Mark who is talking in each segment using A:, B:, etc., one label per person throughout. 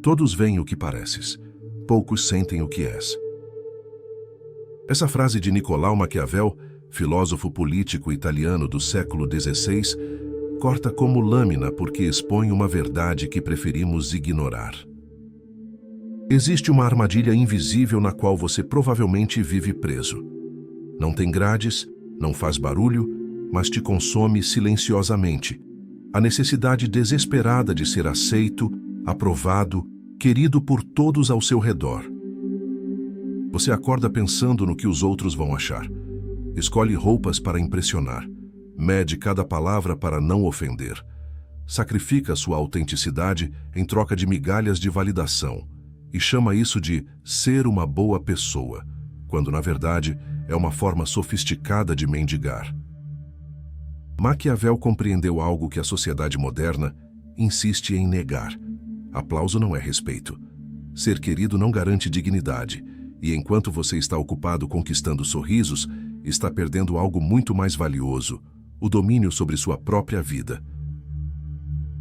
A: Todos veem o que pareces, poucos sentem o que és. Essa frase de Nicolau Maquiavel, filósofo político italiano do século XVI, corta como lâmina porque expõe uma verdade que preferimos ignorar. Existe uma armadilha invisível na qual você provavelmente vive preso. Não tem grades, não faz barulho, mas te consome silenciosamente. A necessidade desesperada de ser aceito, aprovado, querido por todos ao seu redor. Você acorda pensando no que os outros vão achar. Escolhe roupas para impressionar. Mede cada palavra para não ofender. Sacrifica sua autenticidade em troca de migalhas de validação. E chama isso de ser uma boa pessoa, quando na verdade é uma forma sofisticada de mendigar. Maquiavel compreendeu algo que a sociedade moderna insiste em negar. Aplauso não é respeito. Ser querido não garante dignidade. E enquanto você está ocupado conquistando sorrisos, está perdendo algo muito mais valioso, o domínio sobre sua própria vida.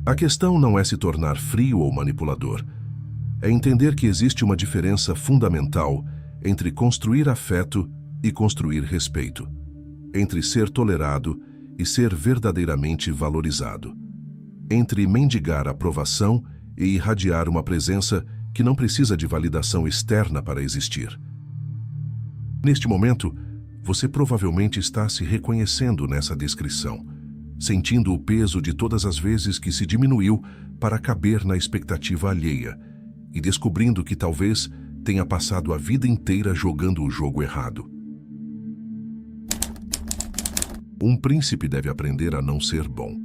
A: A questão não é se tornar frio ou manipulador. É entender que existe uma diferença fundamental entre construir afeto e construir respeito, entre ser tolerado e ser verdadeiramente valorizado, entre mendigar aprovação e irradiar uma presença que não precisa de validação externa para existir. Neste momento, você provavelmente está se reconhecendo nessa descrição, sentindo o peso de todas as vezes que se diminuiu para caber na expectativa alheia e descobrindo que talvez tenha passado a vida inteira jogando o jogo errado. Um príncipe deve aprender a não ser bom.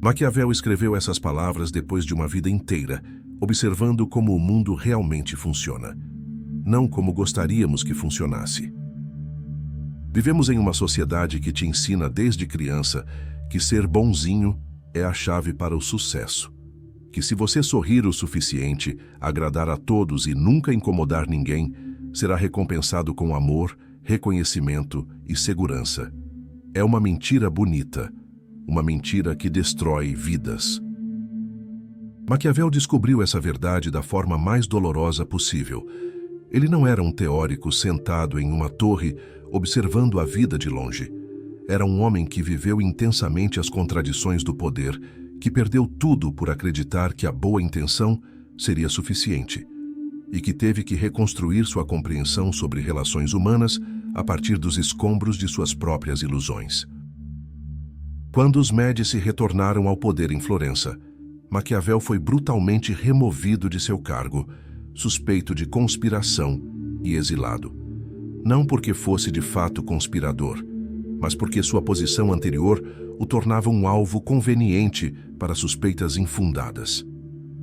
A: Maquiavel escreveu essas palavras depois de uma vida inteira, observando como o mundo realmente funciona, não como gostaríamos que funcionasse. Vivemos em uma sociedade que te ensina desde criança que ser bonzinho é a chave para o sucesso, que se você sorrir o suficiente, agradar a todos e nunca incomodar ninguém, será recompensado com amor, reconhecimento e segurança. É uma mentira bonita, uma mentira que destrói vidas. Maquiavel descobriu essa verdade da forma mais dolorosa possível. Ele não era um teórico sentado em uma torre, observando a vida de longe. Era um homem que viveu intensamente as contradições do poder, que perdeu tudo por acreditar que a boa intenção seria suficiente, e que teve que reconstruir sua compreensão sobre relações humanas a partir dos escombros de suas próprias ilusões. Quando os Médici retornaram ao poder em Florença, Maquiavel foi brutalmente removido de seu cargo, suspeito de conspiração e exilado. Não porque fosse de fato conspirador, mas porque sua posição anterior o tornava um alvo conveniente para suspeitas infundadas.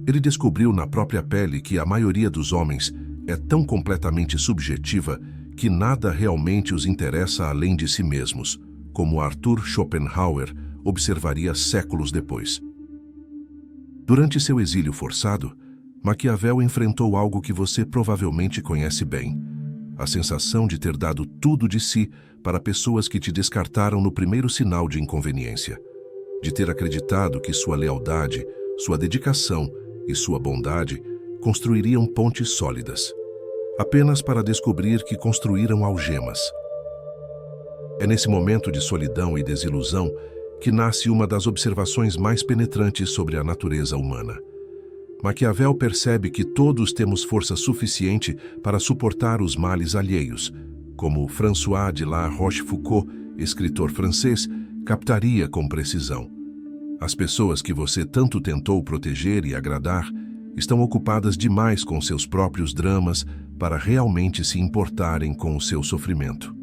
A: Ele descobriu na própria pele que a maioria dos homens é tão completamente subjetiva que nada realmente os interessa além de si mesmos, como Arthur Schopenhauer observaria séculos depois. Durante seu exílio forçado, Maquiavel enfrentou algo que você provavelmente conhece bem: a sensação de ter dado tudo de si para pessoas que te descartaram no primeiro sinal de inconveniência, de ter acreditado que sua lealdade, sua dedicação e sua bondade construiriam pontes sólidas, apenas para descobrir que construíram algemas. É nesse momento de solidão e desilusão que nasce uma das observações mais penetrantes sobre a natureza humana. Maquiavel percebe que todos temos força suficiente para suportar os males alheios, como François de La Rochefoucauld, escritor francês, captaria com precisão. As pessoas que você tanto tentou proteger e agradar estão ocupadas demais com seus próprios dramas para realmente se importarem com o seu sofrimento.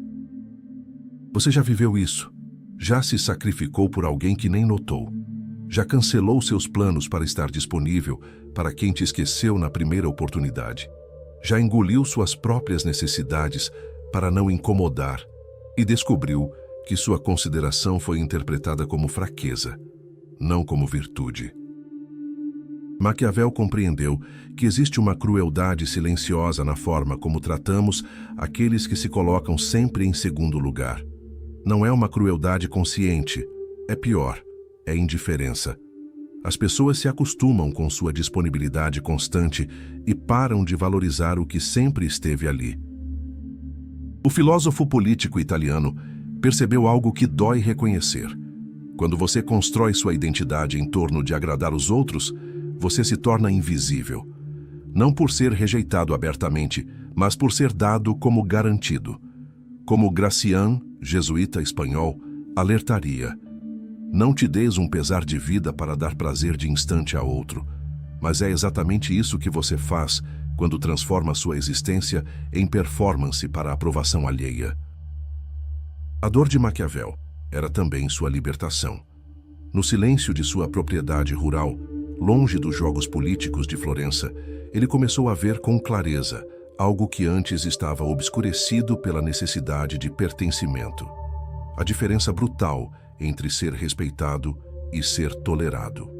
A: Você já viveu isso? Já se sacrificou por alguém que nem notou? Já cancelou seus planos para estar disponível para quem te esqueceu na primeira oportunidade? Já engoliu suas próprias necessidades para não incomodar e descobriu que sua consideração foi interpretada como fraqueza, não como virtude? Maquiavel compreendeu que existe uma crueldade silenciosa na forma como tratamos aqueles que se colocam sempre em segundo lugar. Não é uma crueldade consciente, é pior, é indiferença. As pessoas se acostumam com sua disponibilidade constante e param de valorizar o que sempre esteve ali. O filósofo político italiano percebeu algo que dói reconhecer. Quando você constrói sua identidade em torno de agradar os outros, você se torna invisível. Não por ser rejeitado abertamente, mas por ser dado como garantido. Como Gracián, jesuíta espanhol, alertaria: não te des um pesar de vida para dar prazer de instante a outro, mas é exatamente isso que você faz quando transforma sua existência em performance para a aprovação alheia. A dor de Maquiavel era também sua libertação. No silêncio de sua propriedade rural, longe dos jogos políticos de Florença, ele começou a ver com clareza algo que antes estava obscurecido pela necessidade de pertencimento. A diferença brutal entre ser respeitado e ser tolerado.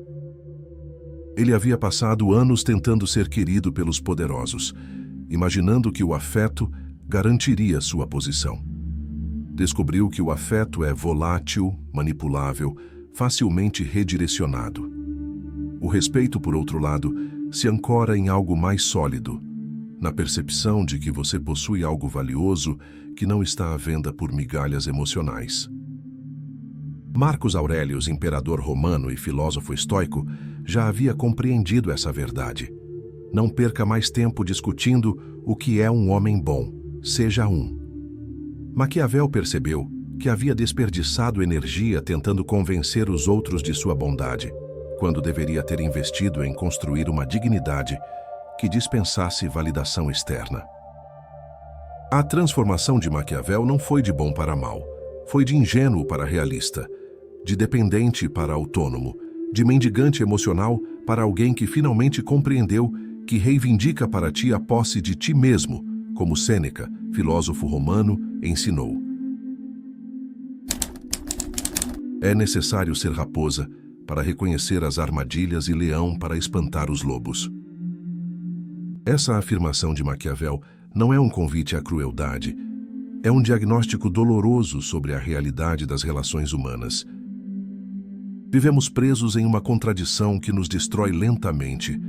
A: Ele havia passado anos tentando ser querido pelos poderosos, imaginando que o afeto garantiria sua posição. Descobriu que o afeto é volátil, manipulável, facilmente redirecionado. O respeito, por outro lado, se ancora em algo mais sólido, na percepção de que você possui algo valioso que não está à venda por migalhas emocionais. Marcos Aurelius, imperador romano e filósofo estoico, já havia compreendido essa verdade. Não perca mais tempo discutindo o que é um homem bom, seja um. Maquiavel percebeu que havia desperdiçado energia tentando convencer os outros de sua bondade, quando deveria ter investido em construir uma dignidade que dispensasse validação externa. A transformação de Maquiavel não foi de bom para mal, foi de ingênuo para realista, de dependente para autônomo, de mendigante emocional para alguém que finalmente compreendeu que reivindica para ti a posse de ti mesmo, como Sêneca, filósofo romano, ensinou. É necessário ser raposa para reconhecer as armadilhas e leão para espantar os lobos. Essa afirmação de Maquiavel não é um convite à crueldade, é um diagnóstico doloroso sobre a realidade das relações humanas. Vivemos presos em uma contradição que nos destrói lentamente.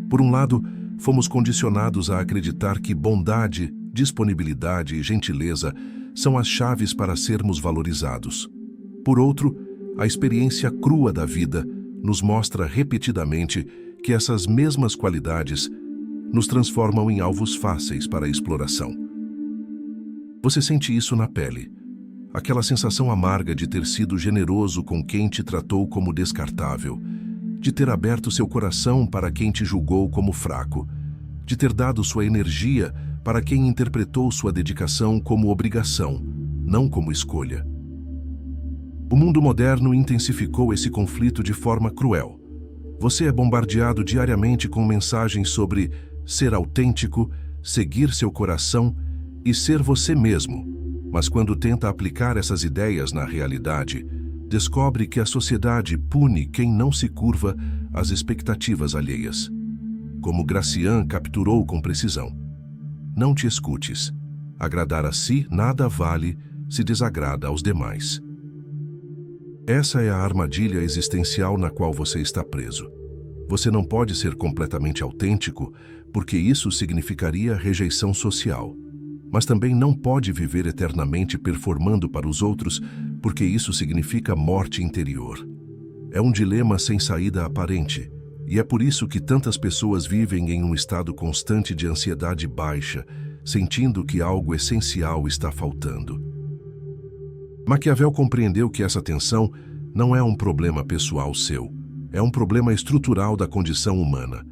A: Por um lado, fomos condicionados a acreditar que bondade, disponibilidade e gentileza são as chaves para sermos valorizados. Por outro, a experiência crua da vida nos mostra repetidamente que essas mesmas qualidades nos transformam em alvos fáceis para a exploração. Você sente isso na pele. Aquela sensação amarga de ter sido generoso com quem te tratou como descartável, de ter aberto seu coração para quem te julgou como fraco, de ter dado sua energia para quem interpretou sua dedicação como obrigação, não como escolha. O mundo moderno intensificou esse conflito de forma cruel. Você é bombardeado diariamente com mensagens sobre ser autêntico, seguir seu coração e ser você mesmo. Mas quando tenta aplicar essas ideias na realidade, descobre que a sociedade pune quem não se curva às expectativas alheias. Como Gracián capturou com precisão. Não te escutes. Agradar a si nada vale se desagrada aos demais. Essa é a armadilha existencial na qual você está preso. Você não pode ser completamente autêntico, porque isso significaria rejeição social. Mas também não pode viver eternamente performando para os outros, porque isso significa morte interior. É um dilema sem saída aparente, e é por isso que tantas pessoas vivem em um estado constante de ansiedade baixa, sentindo que algo essencial está faltando. Maquiavel compreendeu que essa tensão não é um problema pessoal seu, é um problema estrutural da condição humana.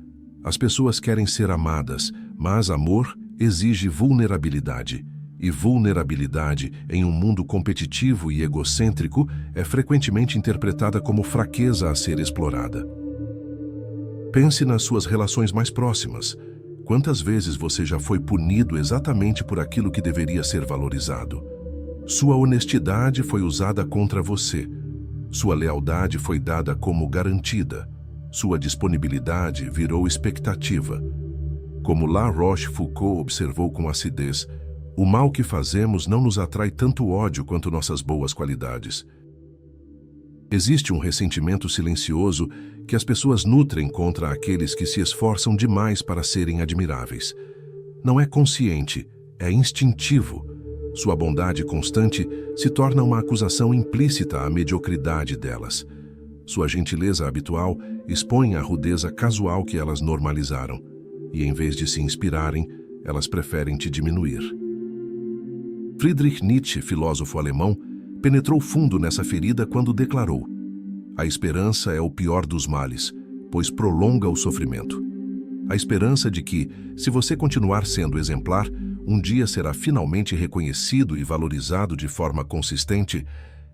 A: As pessoas querem ser amadas, mas amor exige vulnerabilidade, e vulnerabilidade em um mundo competitivo e egocêntrico é frequentemente interpretada como fraqueza a ser explorada. Pense nas suas relações mais próximas. Quantas vezes você já foi punido exatamente por aquilo que deveria ser valorizado? Sua honestidade foi usada contra você. Sua lealdade foi dada como garantida. Sua disponibilidade virou expectativa. Como La Rochefoucauld observou com acidez, o mal que fazemos não nos atrai tanto ódio quanto nossas boas qualidades. Existe um ressentimento silencioso que as pessoas nutrem contra aqueles que se esforçam demais para serem admiráveis. Não é consciente, é instintivo. Sua bondade constante se torna uma acusação implícita à mediocridade delas. Sua gentileza habitual expõe a rudeza casual que elas normalizaram, e em vez de se inspirarem, elas preferem te diminuir. Friedrich Nietzsche, filósofo alemão, penetrou fundo nessa ferida quando declarou: a esperança é o pior dos males, pois prolonga o sofrimento. A esperança de que, se você continuar sendo exemplar, um dia será finalmente reconhecido e valorizado de forma consistente,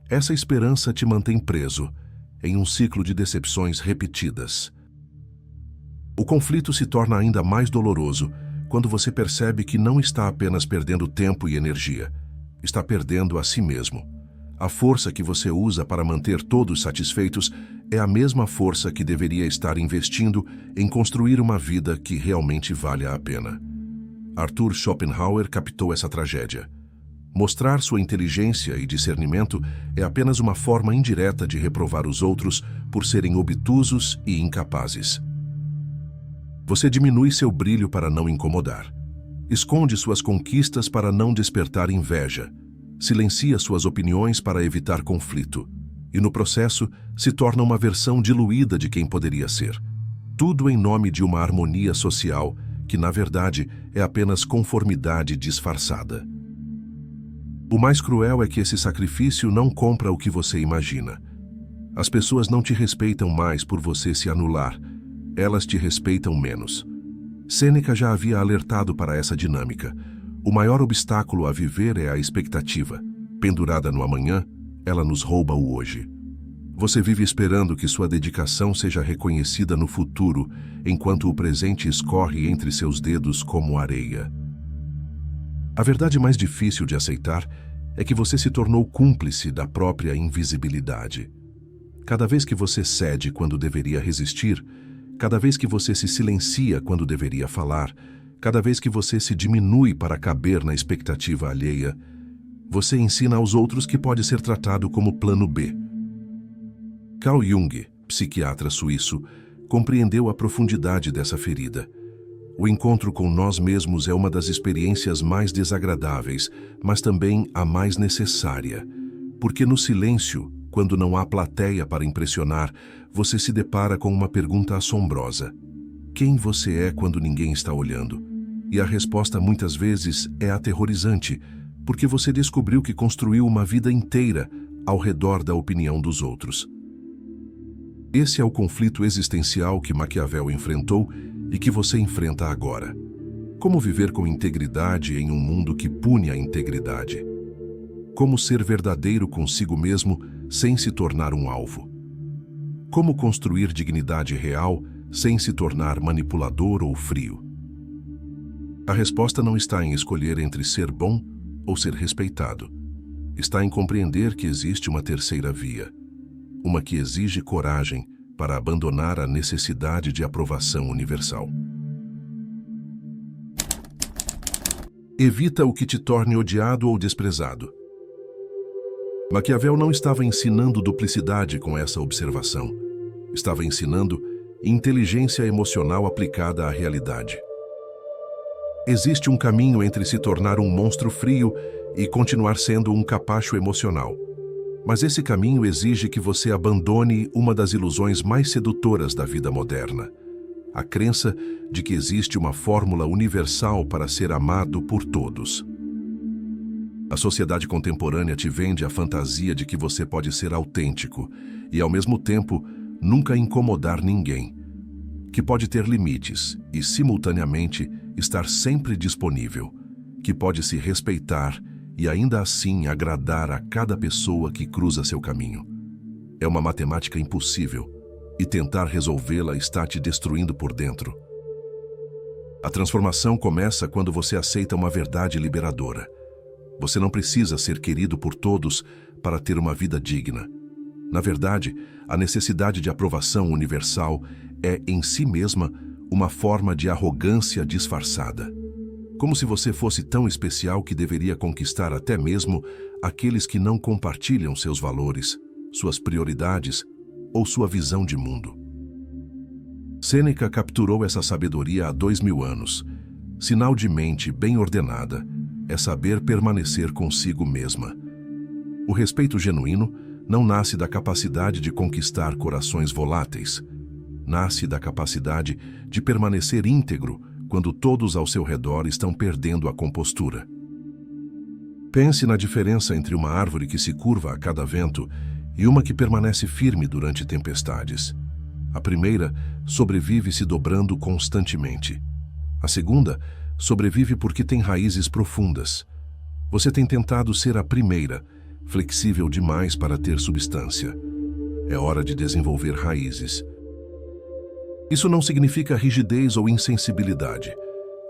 A: essa esperança te mantém preso em um ciclo de decepções repetidas. O conflito se torna ainda mais doloroso quando você percebe que não está apenas perdendo tempo e energia, está perdendo a si mesmo. A força que você usa para manter todos satisfeitos é a mesma força que deveria estar investindo em construir uma vida que realmente valha a pena. Arthur Schopenhauer captou essa tragédia. Mostrar sua inteligência e discernimento é apenas uma forma indireta de reprovar os outros por serem obtusos e incapazes. Você diminui seu brilho para não incomodar. Esconde suas conquistas para não despertar inveja. Silencia suas opiniões para evitar conflito. E no processo, se torna uma versão diluída de quem poderia ser. Tudo em nome de uma harmonia social que, na verdade, é apenas conformidade disfarçada. O mais cruel é que esse sacrifício não compra o que você imagina. As pessoas não te respeitam mais por você se anular. Elas te respeitam menos. Sêneca já havia alertado para essa dinâmica. O maior obstáculo a viver é a expectativa. Pendurada no amanhã, ela nos rouba o hoje. Você vive esperando que sua dedicação seja reconhecida no futuro, enquanto o presente escorre entre seus dedos como areia. A verdade mais difícil de aceitar é que você se tornou cúmplice da própria invisibilidade. Cada vez que você cede quando deveria resistir, cada vez que você se silencia quando deveria falar, cada vez que você se diminui para caber na expectativa alheia, você ensina aos outros que pode ser tratado como plano B. Carl Jung, psiquiatra suíço, compreendeu a profundidade dessa ferida. O encontro com nós mesmos é uma das experiências mais desagradáveis, mas também a mais necessária. Porque no silêncio, quando não há plateia para impressionar, você se depara com uma pergunta assombrosa. Quem você é quando ninguém está olhando? E a resposta muitas vezes é aterrorizante, porque você descobriu que construiu uma vida inteira ao redor da opinião dos outros. Esse é o conflito existencial que Maquiavel enfrentou e que você enfrenta agora. Como viver com integridade em um mundo que pune a integridade? Como ser verdadeiro consigo mesmo sem se tornar um alvo? Como construir dignidade real sem se tornar manipulador ou frio? A resposta não está em escolher entre ser bom ou ser respeitado. Está em compreender que existe uma terceira via, uma que exige coragem para abandonar a necessidade de aprovação universal. Evita o que te torne odiado ou desprezado. Maquiavel não estava ensinando duplicidade com essa observação. Estava ensinando inteligência emocional aplicada à realidade. Existe um caminho entre se tornar um monstro frio e continuar sendo um capacho emocional. Mas esse caminho exige que você abandone uma das ilusões mais sedutoras da vida moderna: a crença de que existe uma fórmula universal para ser amado por todos. A sociedade contemporânea te vende a fantasia de que você pode ser autêntico e, ao mesmo tempo, nunca incomodar ninguém, que pode ter limites e, simultaneamente, estar sempre disponível, que pode se respeitar e ainda assim agradar a cada pessoa que cruza seu caminho. É uma matemática impossível e tentar resolvê-la está te destruindo por dentro. A transformação começa quando você aceita uma verdade liberadora. Você não precisa ser querido por todos para ter uma vida digna. Na verdade, a necessidade de aprovação universal é, em si mesma, uma forma de arrogância disfarçada. Como se você fosse tão especial que deveria conquistar até mesmo aqueles que não compartilham seus valores. suas prioridades ou sua visão de mundo. Sêneca capturou essa sabedoria há 2000 anos. Sinal de mente bem ordenada é saber permanecer consigo mesma. O respeito genuíno não nasce da capacidade de conquistar corações voláteis. Nasce da capacidade de permanecer íntegro quando todos ao seu redor estão perdendo a compostura. Pense na diferença entre uma árvore que se curva a cada vento e uma que permanece firme durante tempestades. A primeira sobrevive se dobrando constantemente. A segunda sobrevive porque tem raízes profundas. Você tem tentado ser a primeira, flexível demais para ter substância. É hora de desenvolver raízes. Isso não significa rigidez ou insensibilidade.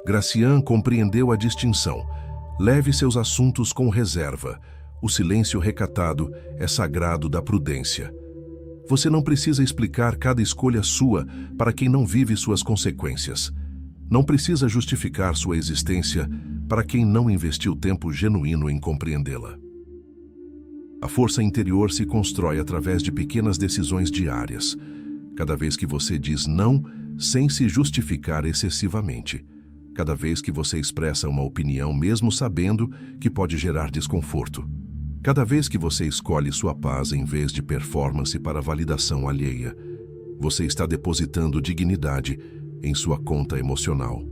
A: Gracian compreendeu a distinção. Leve seus assuntos com reserva. O silêncio recatado é sagrado da prudência. Você não precisa explicar cada escolha sua para quem não vive suas consequências. Não precisa justificar sua existência para quem não investiu tempo genuíno em compreendê-la. A força interior se constrói através de pequenas decisões diárias. Cada vez que você diz não, sem se justificar excessivamente. Cada vez que você expressa uma opinião mesmo sabendo que pode gerar desconforto. Cada vez que você escolhe sua paz em vez de performance para validação alheia, você está depositando dignidade em sua conta emocional.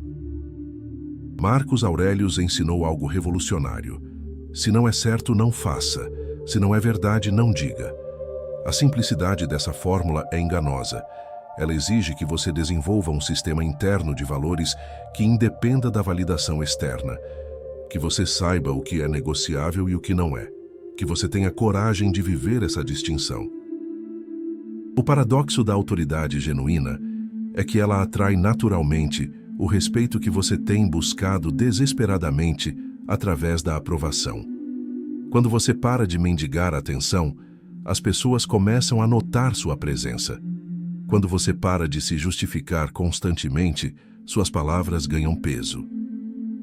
A: Marcos Aurelius ensinou algo revolucionário. Se não é certo, não faça. Se não é verdade, não diga. A simplicidade dessa fórmula é enganosa. Ela exige que você desenvolva um sistema interno de valores que independa da validação externa. Que você saiba o que é negociável e o que não é. Que você tenha coragem de viver essa distinção. O paradoxo da autoridade genuína é que ela atrai naturalmente o respeito que você tem buscado desesperadamente através da aprovação. Quando você para de mendigar atenção, as pessoas começam a notar sua presença. Quando você para de se justificar constantemente, suas palavras ganham peso.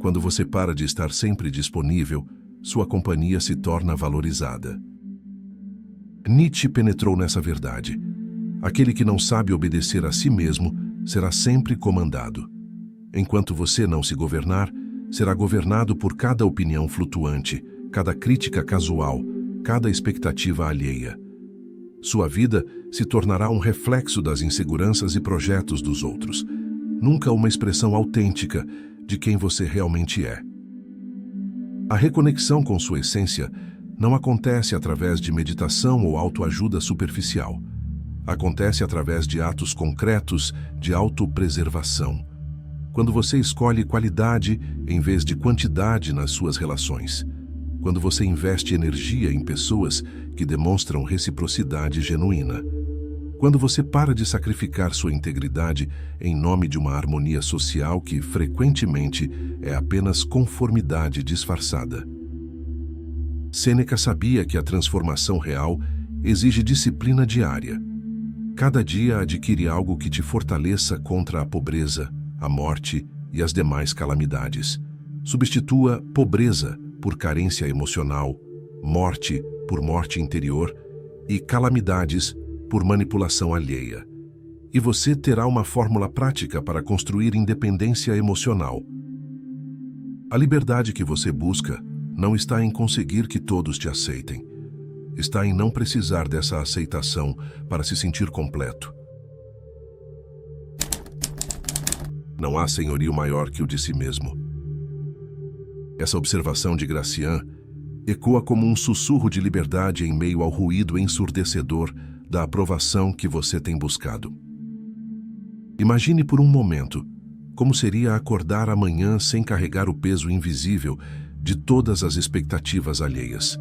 A: Quando você para de estar sempre disponível, sua companhia se torna valorizada. Nietzsche penetrou nessa verdade. Aquele que não sabe obedecer a si mesmo será sempre comandado. Enquanto você não se governar, será governado por cada opinião flutuante, cada crítica casual, cada expectativa alheia. Sua vida se tornará um reflexo das inseguranças e projetos dos outros, nunca uma expressão autêntica de quem você realmente é. A reconexão com sua essência não acontece através de meditação ou autoajuda superficial. Acontece através de atos concretos de autopreservação. Quando você escolhe qualidade em vez de quantidade nas suas relações. Quando você investe energia em pessoas que demonstram reciprocidade genuína. Quando você para de sacrificar sua integridade em nome de uma harmonia social que, frequentemente, é apenas conformidade disfarçada. Sêneca sabia que a transformação real exige disciplina diária. Cada dia adquire algo que te fortaleça contra a pobreza, a morte e as demais calamidades. Substitua pobreza por carência emocional, morte por morte interior e calamidades por manipulação alheia. E você terá uma fórmula prática para construir independência emocional. A liberdade que você busca não está em conseguir que todos te aceitem. Está em não precisar dessa aceitação para se sentir completo. Não há senhorio maior que o de si mesmo. Essa observação de Gracian ecoa como um sussurro de liberdade em meio ao ruído ensurdecedor da aprovação que você tem buscado. Imagine por um momento como seria acordar amanhã sem carregar o peso invisível de todas as expectativas alheias,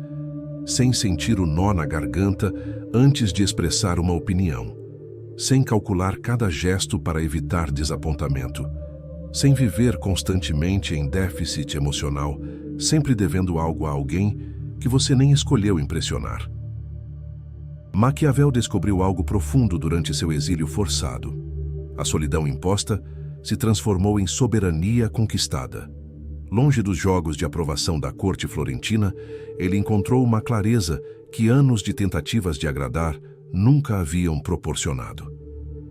A: sem sentir o nó na garganta antes de expressar uma opinião, sem calcular cada gesto para evitar desapontamento, sem viver constantemente em déficit emocional, sempre devendo algo a alguém que você nem escolheu impressionar. Maquiavel descobriu algo profundo durante seu exílio forçado. A solidão imposta se transformou em soberania conquistada. Longe dos jogos de aprovação da corte florentina, ele encontrou uma clareza que anos de tentativas de agradar nunca haviam proporcionado.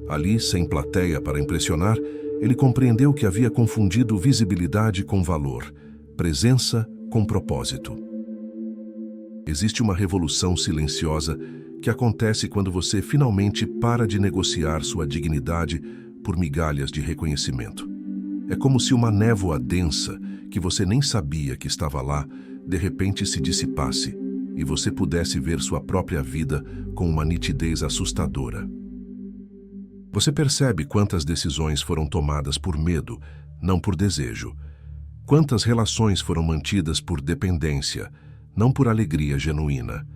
A: Ali, sem plateia para impressionar, ele compreendeu que havia confundido visibilidade com valor, presença com propósito. Existe uma revolução silenciosa que acontece quando você finalmente para de negociar sua dignidade por migalhas de reconhecimento. É como se uma névoa densa, que você nem sabia que estava lá, de repente se dissipasse e você pudesse ver sua própria vida com uma nitidez assustadora. Você percebe quantas decisões foram tomadas por medo, não por desejo. Quantas relações foram mantidas por dependência, não por alegria genuína.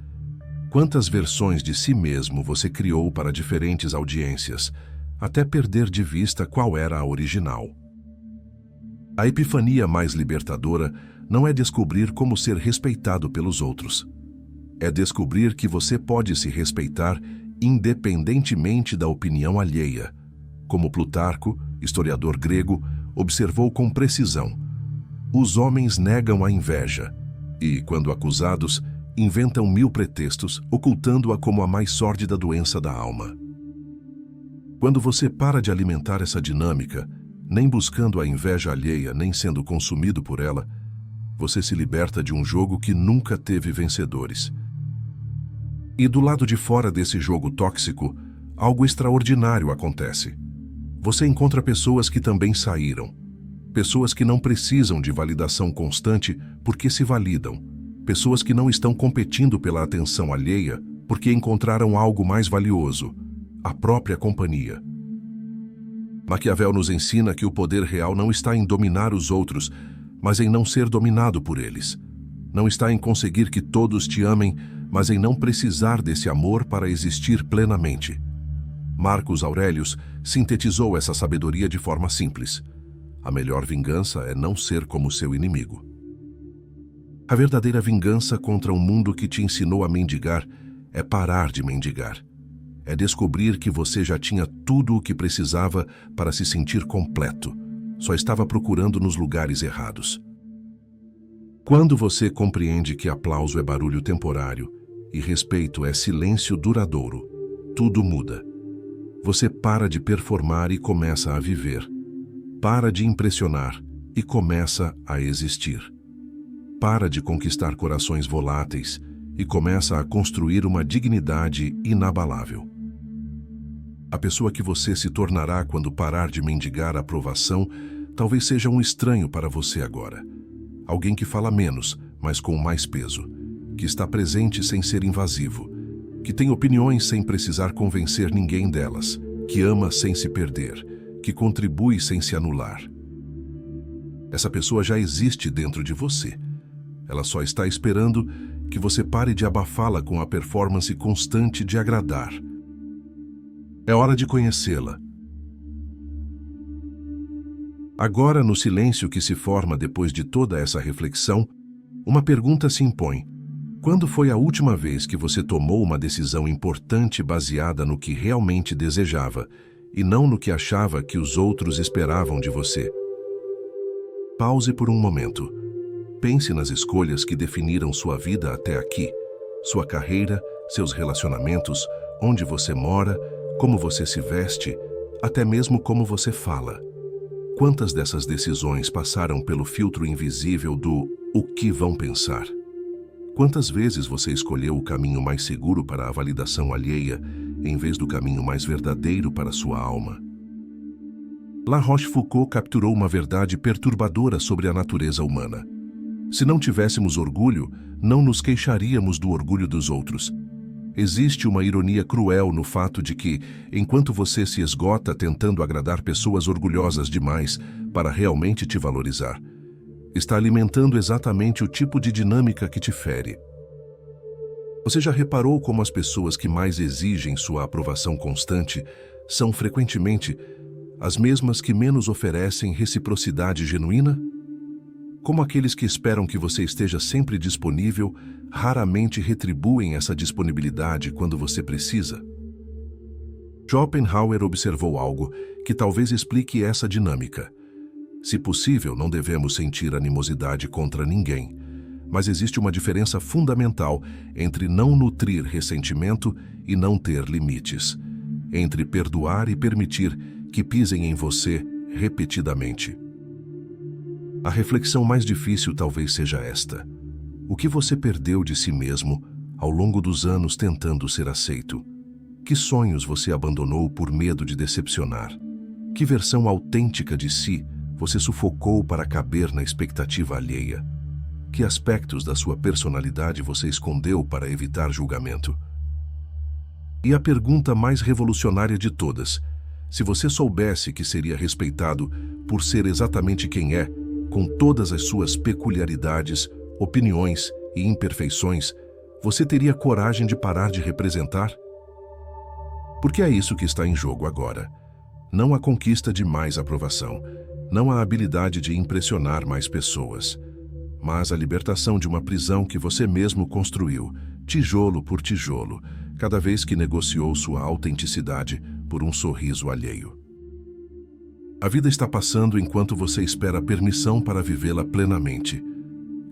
A: Quantas versões de si mesmo você criou para diferentes audiências, até perder de vista qual era a original. A epifania mais libertadora não é descobrir como ser respeitado pelos outros. É descobrir que você pode se respeitar independentemente da opinião alheia. Como Plutarco, historiador grego, observou com precisão: os homens negam a inveja e, quando acusados, inventam 1000 pretextos, ocultando-a como a mais sórdida doença da alma. Quando você para de alimentar essa dinâmica, nem buscando a inveja alheia, nem sendo consumido por ela, você se liberta de um jogo que nunca teve vencedores. E do lado de fora desse jogo tóxico, algo extraordinário acontece. Você encontra pessoas que também saíram. Pessoas que não precisam de validação constante porque se validam. Pessoas que não estão competindo pela atenção alheia porque encontraram algo mais valioso: a própria companhia. Maquiavel nos ensina que o poder real não está em dominar os outros, mas em não ser dominado por eles. Não está em conseguir que todos te amem, mas em não precisar desse amor para existir plenamente. Marcus Aurelius sintetizou essa sabedoria de forma simples: a melhor vingança é não ser como seu inimigo. A verdadeira vingança contra um mundo que te ensinou a mendigar é parar de mendigar. É descobrir que você já tinha tudo o que precisava para se sentir completo. Só estava procurando nos lugares errados. Quando você compreende que aplauso é barulho temporário e respeito é silêncio duradouro, tudo muda. Você para de performar e começa a viver. Para de impressionar e começa a existir. Para de conquistar corações voláteis e começa a construir uma dignidade inabalável. A pessoa que você se tornará quando parar de mendigar a aprovação talvez seja um estranho para você agora. Alguém que fala menos, mas com mais peso. Que está presente sem ser invasivo. Que tem opiniões sem precisar convencer ninguém delas. Que ama sem se perder. Que contribui sem se anular. Essa pessoa já existe dentro de você. Ela só está esperando que você pare de abafá-la com a performance constante de agradar. É hora de conhecê-la. Agora, no silêncio que se forma depois de toda essa reflexão, uma pergunta se impõe: quando foi a última vez que você tomou uma decisão importante baseada no que realmente desejava e não no que achava que os outros esperavam de você? Pause por um momento. Pense nas escolhas que definiram sua vida até aqui, sua carreira, seus relacionamentos, onde você mora, como você se veste, até mesmo como você fala. Quantas dessas decisões passaram pelo filtro invisível do "o que vão pensar"? Quantas vezes você escolheu o caminho mais seguro para a validação alheia, em vez do caminho mais verdadeiro para sua alma? La Rochefoucauld capturou uma verdade perturbadora sobre a natureza humana. Se não tivéssemos orgulho, não nos queixaríamos do orgulho dos outros. Existe uma ironia cruel no fato de que, enquanto você se esgota tentando agradar pessoas orgulhosas demais para realmente te valorizar, está alimentando exatamente o tipo de dinâmica que te fere. Você já reparou como as pessoas que mais exigem sua aprovação constante são frequentemente as mesmas que menos oferecem reciprocidade genuína? Como aqueles que esperam que você esteja sempre disponível, raramente retribuem essa disponibilidade quando você precisa. Schopenhauer observou algo que talvez explique essa dinâmica. Se possível, não devemos sentir animosidade contra ninguém, mas existe uma diferença fundamental entre não nutrir ressentimento e não ter limites, entre perdoar e permitir que pisem em você repetidamente. A reflexão mais difícil talvez seja esta: o que você perdeu de si mesmo ao longo dos anos tentando ser aceito? Que sonhos você abandonou por medo de decepcionar? Que versão autêntica de si você sufocou para caber na expectativa alheia? Que aspectos da sua personalidade você escondeu para evitar julgamento? E a pergunta mais revolucionária de todas: se você soubesse que seria respeitado por ser exatamente quem é, com todas as suas peculiaridades, opiniões e imperfeições, você teria coragem de parar de representar? Porque é isso que está em jogo agora. Não a conquista de mais aprovação, não a habilidade de impressionar mais pessoas, mas a libertação de uma prisão que você mesmo construiu, tijolo por tijolo, cada vez que negociou sua autenticidade por um sorriso alheio. A vida está passando enquanto você espera permissão para vivê-la plenamente.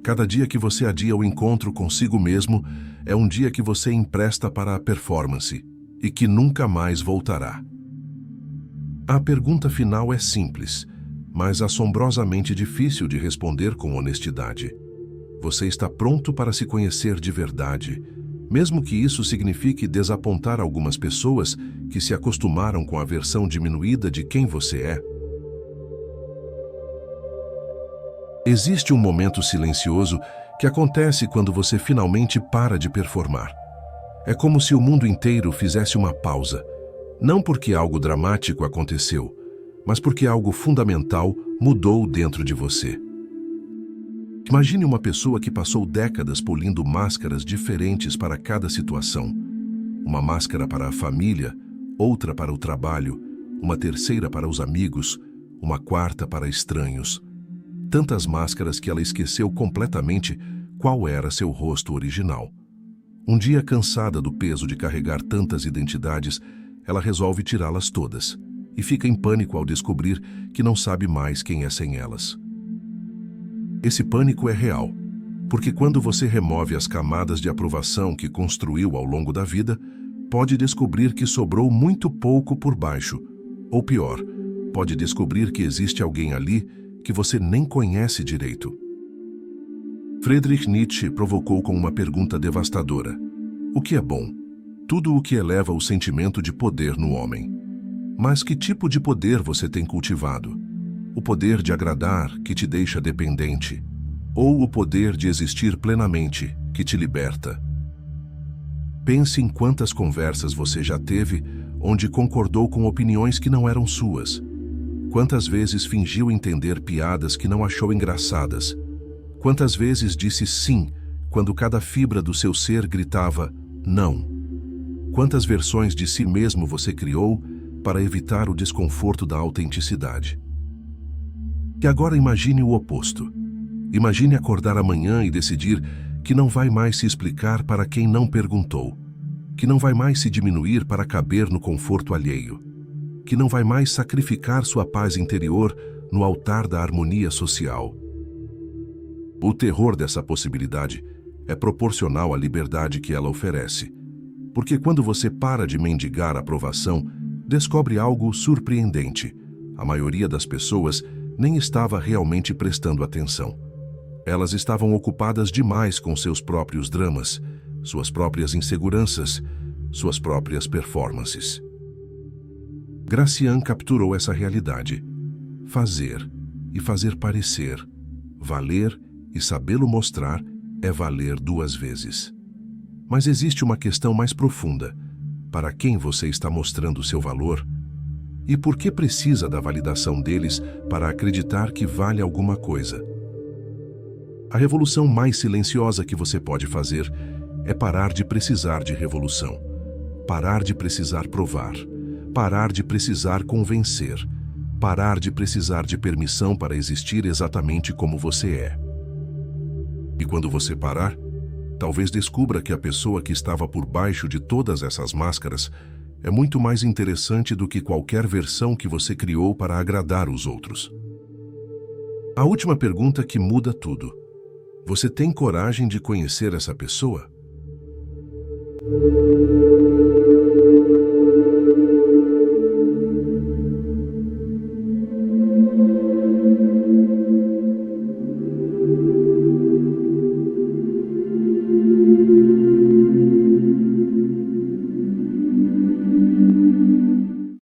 A: Cada dia que você adia o encontro consigo mesmo é um dia que você empresta para a performance e que nunca mais voltará. A pergunta final é simples, mas assombrosamente difícil de responder com honestidade. Você está pronto para se conhecer de verdade, mesmo que isso signifique desapontar algumas pessoas que se acostumaram com a versão diminuída de quem você é? Existe um momento silencioso que acontece quando você finalmente para de performar. É como se o mundo inteiro fizesse uma pausa, não porque algo dramático aconteceu, mas porque algo fundamental mudou dentro de você. Imagine uma pessoa que passou décadas polindo máscaras diferentes para cada situação. Uma máscara para a família, outra para o trabalho, uma terceira para os amigos, uma quarta para estranhos. Tantas máscaras que ela esqueceu completamente qual era seu rosto original. Um dia, cansada do peso de carregar tantas identidades, ela resolve tirá-las todas e fica em pânico ao descobrir que não sabe mais quem é sem elas. Esse pânico é real, porque quando você remove as camadas de aprovação que construiu ao longo da vida, pode descobrir que sobrou muito pouco por baixo, ou pior, pode descobrir que existe alguém ali que você nem conhece direito. Friedrich Nietzsche provocou com uma pergunta devastadora: o que é bom? Tudo o que eleva o sentimento de poder no homem. Mas que tipo de poder você tem cultivado? O poder de agradar, que te deixa dependente? Ou o poder de existir plenamente, que te liberta? Pense em quantas conversas você já teve onde concordou com opiniões que não eram suas. Quantas vezes fingiu entender piadas que não achou engraçadas? Quantas vezes disse sim quando cada fibra do seu ser gritava não? Quantas versões de si mesmo você criou para evitar o desconforto da autenticidade? E agora imagine o oposto. Imagine acordar amanhã e decidir que não vai mais se explicar para quem não perguntou, que não vai mais se diminuir para caber no conforto alheio, que não vai mais sacrificar sua paz interior no altar da harmonia social. O terror dessa possibilidade é proporcional à liberdade que ela oferece, porque quando você para de mendigar aprovação, descobre algo surpreendente. A maioria das pessoas nem estava realmente prestando atenção. Elas estavam ocupadas demais com seus próprios dramas, suas próprias inseguranças, suas próprias performances. Gracian capturou essa realidade. Fazer e fazer parecer, valer e sabê-lo mostrar é valer duas vezes. Mas existe uma questão mais profunda. Para quem você está mostrando seu valor? E por que precisa da validação deles para acreditar que vale alguma coisa? A revolução mais silenciosa que você pode fazer é parar de precisar de revolução, parar de precisar provar, parar de precisar convencer, parar de precisar de permissão para existir exatamente como você é. E quando você parar, talvez descubra que a pessoa que estava por baixo de todas essas máscaras é muito mais interessante do que qualquer versão que você criou para agradar os outros. A última pergunta que muda tudo. Você tem coragem de conhecer essa pessoa?